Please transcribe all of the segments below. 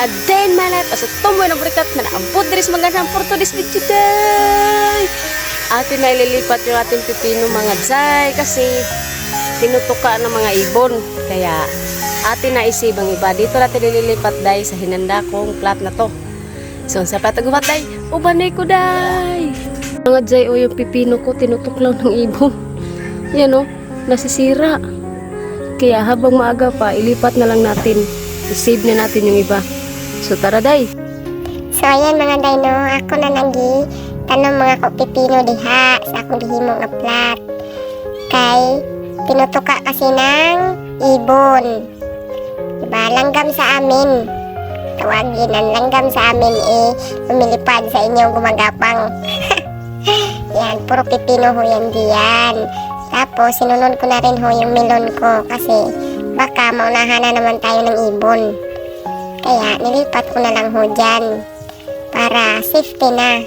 A day in my life as a tomboy na burikat na naampod diri sa magandang Porto this video day. Atin na ililipat yung ating pipino mga zay kasi tinutuka ng mga ibon. Kaya atin na isib ang iba. Dito natin ililipat day sa hinanda kong plat na to. So sa patagubat day, ubanay ko day. Mga zay o yung pipino ko tinutuklaw ng ibon. Yan o, nasisira. Kaya habang maaga pa, ilipat na lang natin. I-save na natin yung iba. So tara day. So ayan mga day no, ako na nagi tanong mga pipino diha sa akong gihimo nga plat. Kay tinutuka kasi ng ibon. Diba, langgam sa amin. Tawagin ang langgam sa amin lumilipad sa inyong gumagapang. Yan, puro pipino ho yan diyan. Tapos sinunod ko na rin ho yung melon ko kasi baka maunahan na naman tayo ng ibon. Kaya nilipat ko na lang ho dyan para safety na.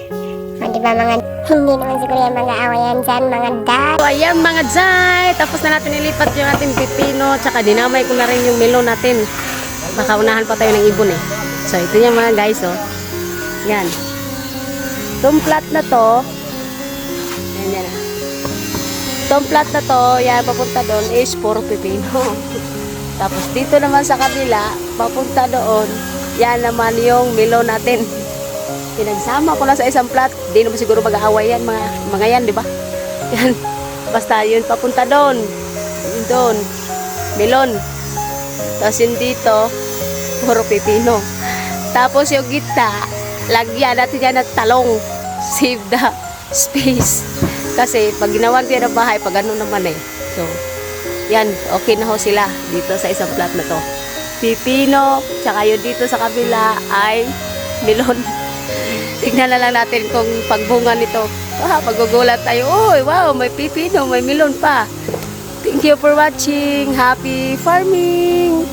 O diba mga, hindi naman siguro yung mga awayan dyan mga dad. So ayan mga zay, tapos na natin nilipat yung ating pipino, tsaka dinamay ko na rin yung melon natin. Baka unahan pa tayo ng ibon eh. So ito yung mga guys oh. Yan. Itong plat na to, yan. Itong plat na to, yan papunta doon is puro pipino. Tapos dito naman sa kabila, papunta doon, yan naman yung melon natin. Pinagsama ko na sa isang plat, di naman siguro mag-aaway yan, mga yan, di ba? Yan, basta yun, papunta doon. Yun doon, melon. Tapos yun dito, puro pipino. Tapos yung gitna, lagyan natin yan ng talong. Save the space. Kasi pag ginawan ko yan ng bahay, pag ano naman eh. So, yan, okay na ho sila dito sa isang plat na to. Pipino, tsaka yun dito sa kabila ay melon. Tignan na lang natin kung pagbunga nito. Paggugulat tayo, oh wow, may pipino, may melon pa. Thank you for watching. Happy farming!